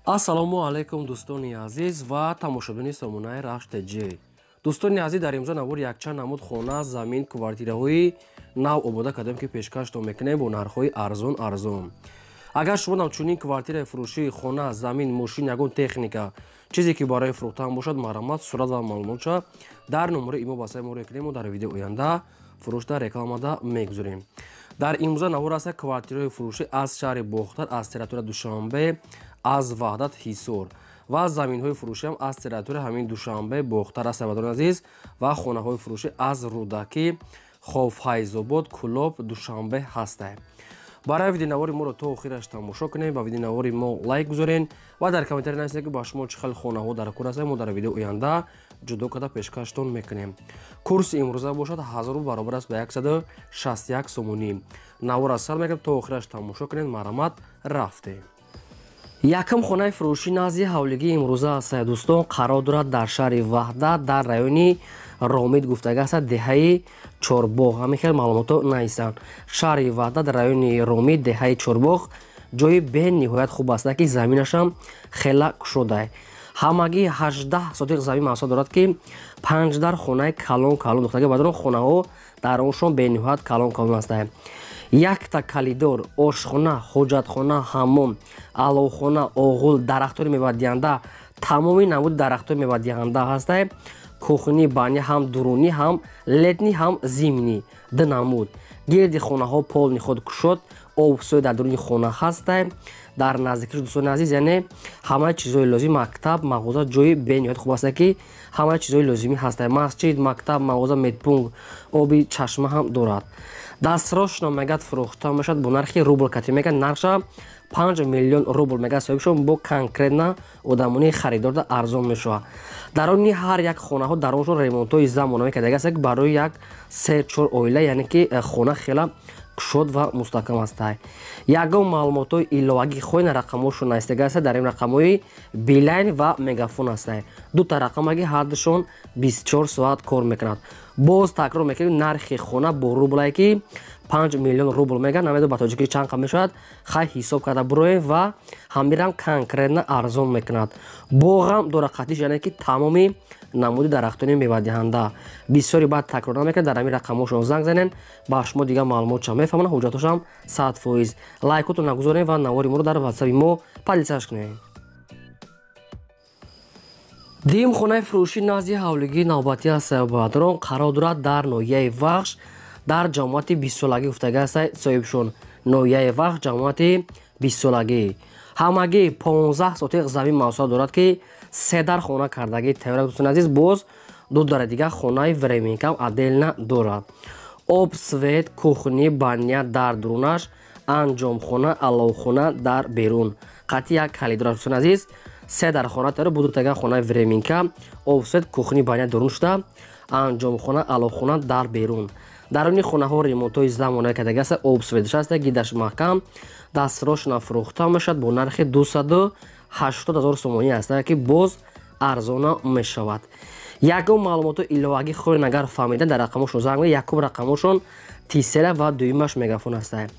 ассалому алайкум дӯстони азиз ва тамошобини сомонаи рахш тж. дӯстони азиз, дар имрӯза навори якчанд намуд хона, замин, квартираҳои нав омода кардем ки пешкаштон мекунем бо нархҳои арзон. агар шумо намчунин квартираи фурӯшии хона, замин, мошин, ягон техника чизе ки барои фурӯхтан бошад, маромат, сурат ва маълумотша дар номари имо ба саи мо рекунем. Дар видео оянда фурӯшда рекламада мегузорем. дар имрӯза навор аст квартираҳои фурӯшӣ аз шаҳри бохтар, аз территорияи душанбе, аз ваҳдат ҳисор ва заминҳои фурӯшиам аз территорияи ҳамин душанбе бохтар аст сабадон азиз ва хонаҳои фурӯшӣ аз рӯдакӣ, хофҳайзобод, кӯлоб, душанбе ҳастанд. барои видеонавори моро то охираш тамошо кунед, ба видеонавори мо лайк гузорен ва дар комментария нависед ки ба шумо чӣ хел хонаҳо дар кор астанд. мо дар видео оянда ҷудо карда пешкаштон мекунем. курси имрӯза бошад 1000 баробар аст ба 161 сомонӣ. навора сар мекунем, то охираш тамошо кунед. маромат, рафтем. якум хонаи фурӯшӣ назди ҳавлигии имрӯза аст. дӯстон, қарор дорад дар шаҳри ваҳдат, дар райони ромид гуфтага аст, деҳаи чорбоғ. ҳамин хел маълумото наистанд. шаҳри ваҳдат, райони ромид, деҳаи чорбоғ ҷои бениҳоят хуб аст ки заминашам хела кушода. ҳамагӣ 18 сотиқ замин маҳсул дорад ки 5 дар хонаи калон духтага бадон хонаҳо дар оншон бениҳоят калон астанд. якта калидор, ошхона, ҳоҷатхона, ҳаммом, аловхона, оғул, дарахтори мевадиҳанда, тамоми намуди дарахтори мевадиҳанда ҳастанд. кухни, баня ҳам дурунӣ, ҳам летнӣ, ҳам зимнӣ ду намуд. гирди хонаҳо полни худ кушод, обсӯй дар дуруни хона ҳастанд. дар наздикии дӯстони азиз, яъне ҳамаи чизҳои лозим, мактаб, мағоза ҷои бениҳоят хуб аст ки ҳамаи чизҳои лозимӣ ҳастанд. масҷид, мактаб, мағоза, медпункт, оби чашма ҳам дорад. дастрошно мегад фурӯхта мешавад бо нархи рубл катӣ мегад, нархша 5 миллион рубл мегад соҳибшон бо конкретна одамони харидорда арзон мешавад. дар они ҳар як хонаҳо дар оншон ремонтҳои замонавӣ кардага аст барои як 3-4 оила, яъне ки хона хела кушод ва мустаҳкам аст. ягон маълумотҳои иловагӣ хоҳен рақамҳошон наистага аст. дар ин рақамҳои билайн ва мегафон астанд. дута рақамаги ҳардушон 24 соат кор мекунад. боз такрор мекунем, нархи хона бо рублае ки 5 миллион рубл мегӯяд. намедонам ба тоҷикӣ чанд қа мешавад. хай ҳисоб карда бироем ва ҳамирам конкретна арзон мекунад. боғам дора қатиш, яъне ки тамоми намуди дарахтони мевадиҳанда. бисёри баъд такрор намекунад. дар ҳамин рақамҳошон занг занен, ба шумо дигар маълумотша мефаҳмонанд, ҳуҷҷатҳошам 100%. лайкотон нагузорен ва навори моро дар ватсапи мо падисаш кунед. дим хонаи фурӯшӣ назди ҳавлигии навбатӣ аст. бадрон қарор дорад дар ноҳияи вахш, дар ҷамоати 20 солагӣ гуфтага аст соҳибшон. ноҳияи вахш, ҷамоати 20 солагӣ. ҳамагӣ 15 сотиқ замин маҳсулот дорад ки 3 дар хона кардагӣ тайёр аст. дӯстони азиз, боз 2 дар дигар хонаи временкам аделна дорад. об, свет, кухни, баня дар дурунаш, анҷомхона, аловхона дар берун. қатъи як калидор аст. дӯстони азиз, 3 дар хона тайёр, будуртага хонаи временка, об, свет, кухни, баня дурун шуда, анҷомхона, аловхона дар берун. дар они хонаҳо ремонтҳои замонавӣ кардага аст. об, светш аст, гидаш маҳкам, дастрошна фурӯхта мешавад бо нархи 280 000 сомонӣ аст ки боз арзона мешавад. ягон маълумотҳои иловагӣ хоҳен агар фаҳмидан, дар рақамҳошон занг занед. якум рақамҳошон тисера ва дуюмаш мегафон астанд.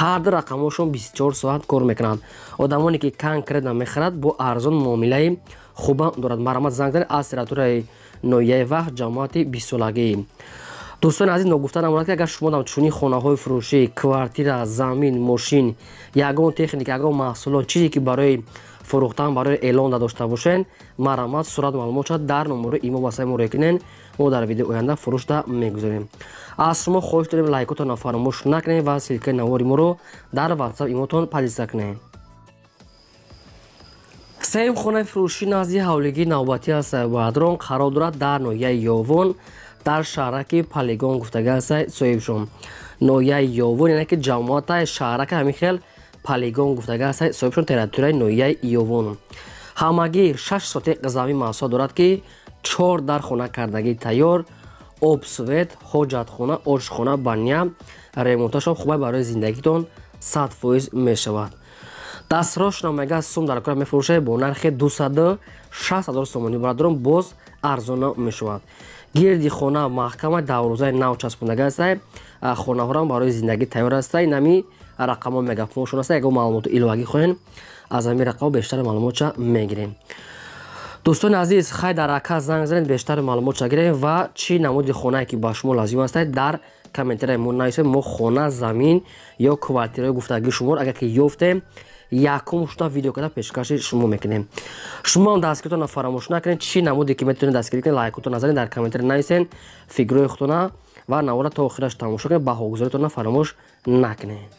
ҳар ду рақамҳошон 24 соат кор мекунанд. одамоне ки конкретна мехарад бо арзон муомилаи хуба дорад. маромат, занг занед аз территорияи ноҳияи вахш, ҷамоати 20 солагӣ. дӯстони азиз, ногуфта намонад ки агар шумо намчунин хонаҳои фурӯшӣ, квартира, замин, мошин, ягон техника, ягон маҳсулот, чизе ки барои фурӯхтан, барои эълон дошта бошен, маромат, сурат, маълумотша дар номари имо ба саи мо рекунен. мо дар видео оянда фурӯшда мегузорем. аз шумо хоҳиш дорем лайкотонро фаромӯш накунед ва силкаи навори моро дар ватсап имотон падиса кунед. сеюм хонаи фурӯшӣ назди ҳавлигии навбатӣ аст. бадрон қарор дорад дар ноҳияи ёвон, дар шаҳраки полигон гуфтага аст соҳибшон. ноҳияи ёвон, яъне ки ҷамоатаи шаҳраки ҳамин хел полигон гуфтага аст соҳибшон. территорияи ноҳияи ёвон. ҳамагӣ 6 сотиқ замин маҳсулот дорад ки 4 дар хона кардагӣ тайёр. об, свет, ҳоҷатхона, ошхона, баня, ремонташон хубай барои зиндагитон 100% мешавад. дастрошна мегад сум дар кора мефурӯшад бо нархи 260 000 сомонӣ. бадрон боз арзона мешавад. гирди хона маҳкама, даврӯзаи нав часпондага аст. хонаҳорам барои зиндагӣ тайёр аст. нами рақамо мегафоншон аст ягон маълумоту иловагӣ хоҳен аз ҳамин рақамо бештари маълумотша мегирем. дӯстони азиз хай дар рака занг занед бештари маълумотша гирем ва чӣ намуди хонае ки ба шумо лазим аст дар комментария мо нависед. мо хона замин ё квартираи гуфтагии шуморо агар ки ёфтем якум шуда видео карда пешкаши шумо мекунем. шумо ҳам дастгиритонро фаромӯш накунед. чӣ намуде ки метавонед дастгирӣ кунед лайкотон назанед дар комментария нависед фикрҳои худтона ва навора то охираш тамошо кунед. баҳогузоритонро фаромӯш накунед.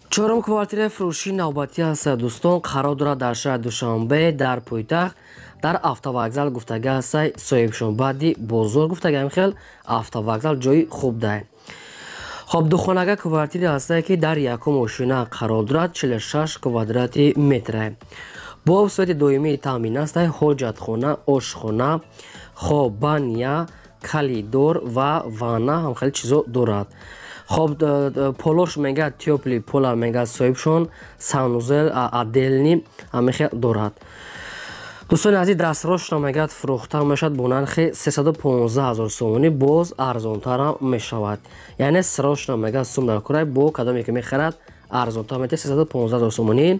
чорум квартираи фурӯшии навбатӣ аст дӯстон. қарор дорад дар шаҳри Душанбе дар пойтахт дар автовокзал гуфтагӣ аст соҳибшон баъди бозор гуфтагӣ ҳамихел автовокзал ҷои хуб дай. хоб духонага квартире аст ки дар якум ошина қарор дорад 46 квадрати метр бо свети доимии таъмин аст. ҳоҷатхона, ошхона, хоб, баня, калидор ва ванна ҳамхеле чизо дорад. хоб полош мега тёпли пола мега соҳибшон санузел отдельни ҳамихел дорад. дӯстони азиз дастрошро мегад фурӯхта мешавад бо нархи 315 000 сомонӣ боз арзонтар мешавад. яъне срошро мегад сум дар курай бо кадоме ки мехарад арзонтар метавад 315 000 сомонӣ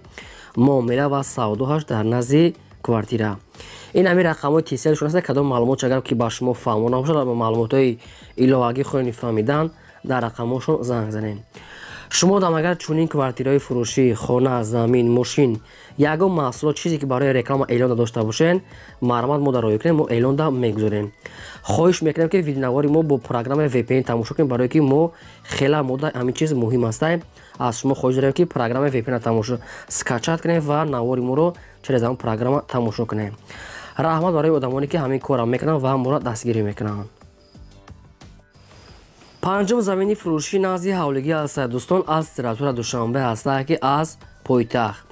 муомила ва савдоаш дар назди квартира. ин ҳамин рақамҳои тиселшон аст. кадом маълумот агар ки ба шумо фаҳмо набошад маълумотҳои иловагӣ хоҳед фаҳмидан дар рақамҳошон занг занед. шумо дам агар чунин квартираҳои фурӯшӣ хона замин мошин ягон маҳсулот чизе ки барои реклама эълон дошта бошед марҳамат мо дар роё кунед мо эълонда мегузорем. хоҳиш мекунем ки видеонавори мо бо программаи VPN тамошо кунед барое ки мо хела мода ҳамин чиз муҳим аст. аз шумо хоҳиш дорем ки программаи VPN тамошо скачат кунед ва навори моро через ҳамон программа тамошо кунед. раҳмат барои одамоне ки ҳамин корро мекунанд ва моро дастгирӣ мекунанд. панҷум замини фурӯшии назди ҳавлигӣ аст дӯстон. аз тиратура Душанбе аст ки аз пойтахт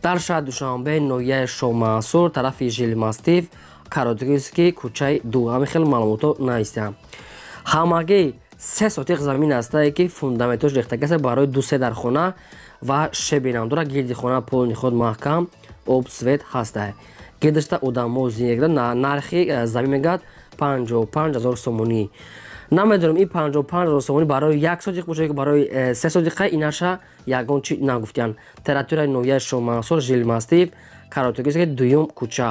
дар шаҳри Душанбе ноҳияи Шоҳмансур тарафи жилмастив каротикӣ кӯчаи ду ҳамихел маълумото нависидам. ҳамагӣ 3 сотиқ замин аст ки фундаментош рехтагӣ аст барои 2 дар хона ва шебинам дорад. гирди хона полни худ маҳкам об свет ҳаст. гирдашта одамо зиндагӣ дорад. нархи замин мегӯяд 55 000 сомонӣ. намедонам ин 55 000 сомонӣ барои 1 сотиқ бошад ки барои 3 сотиқа инаша ягон чи нагуфтиян. терратураи ноҳияи Шоҳмансур жилмастив каротикӣ дуюм кӯча.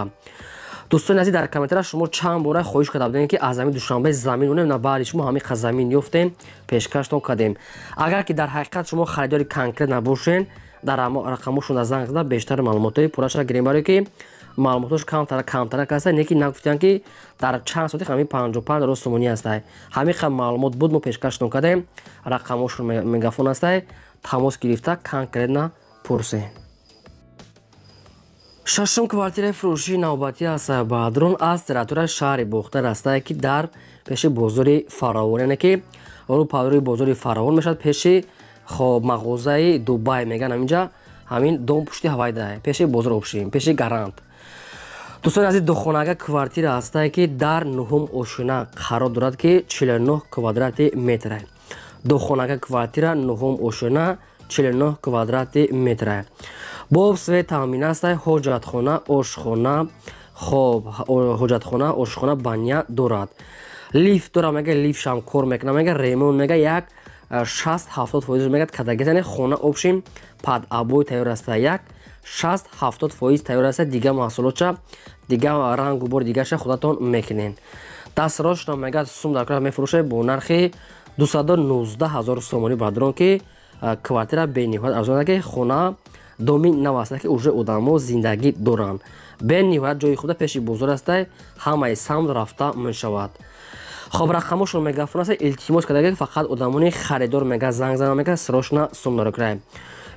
дӯстони азиз дар комментария шумо чанд бора хоҳиш карда будем ки аз ҳамин Душанбе замин монем на баъди шумо ҳамин замин ёфтем пешкаштон кардем. агар ки дар ҳақиқат шумо харидори конкрет набошед дар рақамошон занг зада бештар маълумотҳои пурраша гирем барое ки маълумотош камтарак аст. не ки нагуфтиян ки дар чанд сотиқ ҳамин 55 000 сомонӣ аст. ҳамин қадр маълумот буд мо пешкаштон кардем. рақамошон мегафон аст. тамос гирифта конкретна пурсед. шашум квартираи фурӯшии навбатӣ аст баъдрон аз терратураи шаҳри бохтар аст ки дар пеши бозори фаровон яъне ки рӯпарои бозори фаровон мешавад пеши мағозаи Дубай меган ҳаминҷа ҳамин дом пушти ҳавайда пеши бозор обшим пеши гарант. дӯстони азиз духонага квартира аст ки дар 9 ошина қарор дорад ки 49 квадрати метр. духонага квартира 9 ошина 49 квадрати метр бо свет таъмин аст. ҳоҷатхона, ошхона, хоб, ҳоҷатхона, ошхона, баня дорад. лифт дорад мега лифтшам кор мекунад мега ремонт мега як 60-70% мегад кадагезане хона обшим пад абой тайёр аст. як 60-70% тайёр аст. дига маҳсулотша дига рангу бори дигаша худатон мекунен. дастрошро мегад сум дар кора мефурӯшад бо нархи 219 000 сомонӣ баъдрон ки квартира бениҳоят арзон ки хона домин нав аст ки уже одамо зиндагӣ доранд. бениҳоят ҷои худа пеши бозор аст. ҳамаи самт рафта мешавад. хоб рақамошон мегафон аст. илтимос карда фақат одамони харидор мега занг зана мега срошна сум дар кора.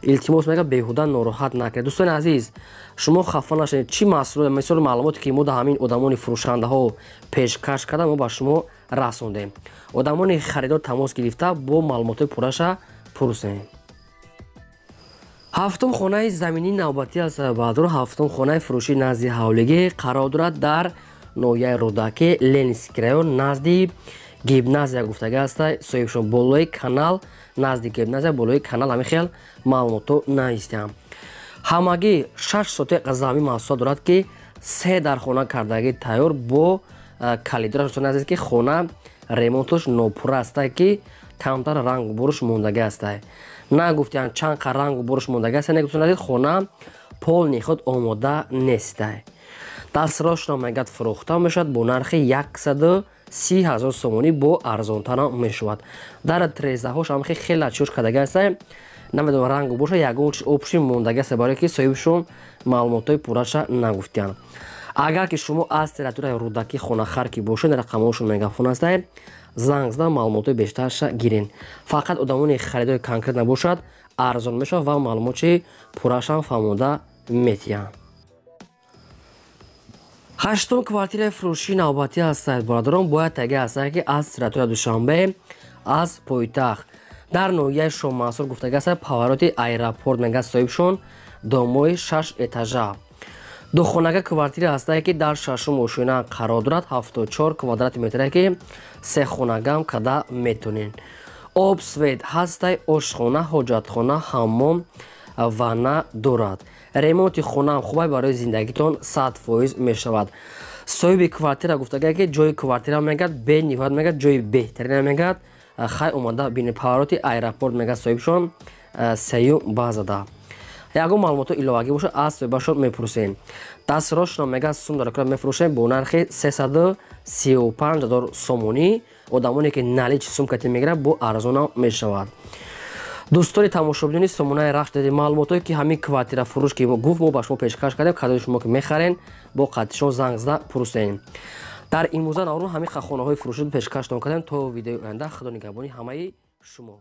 илтимос мега беҳуда нороҳат накунед. дӯстони азиз шумо хафа нашавед. чӣ маҳсулот мисол маълумоте ки мо дар ҳамин одамони фурӯшандаҳо пешкаш карда мо ба шумо расондем. одамони харидор тамос гирифта бо маълумотҳои пурраша пурсед. ҳафтум хонаи заминии навбатӣ аст баъдро. ҳафтум хонаи фурӯшии назди ҳавлигӣ қарор дорад дар ноҳияи Рӯдаки Ленинский район назди гимназия гуфтагӣ аст. соҳибшон болои канал назди гимназия болои канал ҳамихел маълумото нависидам. ҳамагӣ 6 сотиқ замин маҳсулот дорад ки 3 дар хона кардагӣ тайёр бо калидораш ки хона ремонтош нопурра аст ки камтар рангу буруш мондаги астад. Нагуфтиянд чанд қа рангу буруш мондаги астад, негуфтонадид хона полни худ омода нестад. Дастрошро мегад фурӯхта мешавад бо нархи 130,000 сомонӣ бо арзонтара мешавад. Дар трезаҳош ҳам хеле чӯш кардаги астад. Намедонам рангу боша ягон чиз опши мондаги астад, барое ки соҳибшон маълумотои пурраша нагуфтиянд. Агар ки шумо аз территорияи рӯдаки хонахар ки бошед, рақамҳошон мегафон астад, занг зада маълумотои бештарша гирен. Фақат одамони харидори конкрет набошад, арзон мешавад ва маълумоти пуррашам фаҳмода метиҳанд. ҳаштум квартираи фурӯшии навбатӣ ҳастад. Бародарон, бояд таги астад ки аз территорияи Душанбе, аз пойтахт дар ноҳияи Шоҳмансур гуфтаги астад, павароти аэропорт мегӯяд соҳибшон домои 6 этажа. Духонага квартира ҳастае ки дар шашум ошина қарор дорад, 74 квадрат метре ки сехонагам када метонен. Об свет ҳастаи ошхона, ҳоҷатхона, ҳаммом, ванна дорад. Ремонти хонаам хубай барои зиндагитон 100% мешавад. Соҳиби квартира гуфтагае ки ҷои квартира мегӯяд бениҳоят мегӯяд ҷои беҳтарина мегӯяд. Хай омада бини павароти аэропорт мегӯяд соҳибшон сеюм базада. Ягон маълумоти иловагӣ бошад, аз соҳибашон мепурсем. Дастрошро мегӯяд сум дарокра мефурӯшем бо нархи 335,000 сомонӣ. Одамоне ки налич сумкати мегирад бо арзонам мешавад. дӯстони тамошобинони Сомонаи Рахш, деди маълумотое ки ҳамин квартира фурӯш ки гуфт мо ба шумо пешкаш кардем, кадои шумо ки мехарен бо қаттишон занг зада пурсем. дар имрӯза наврон ҳамин хонаҳои фурӯшида пешкаштон кардем. То видеои оянда, худо нигаҳбони ҳамаи шумо.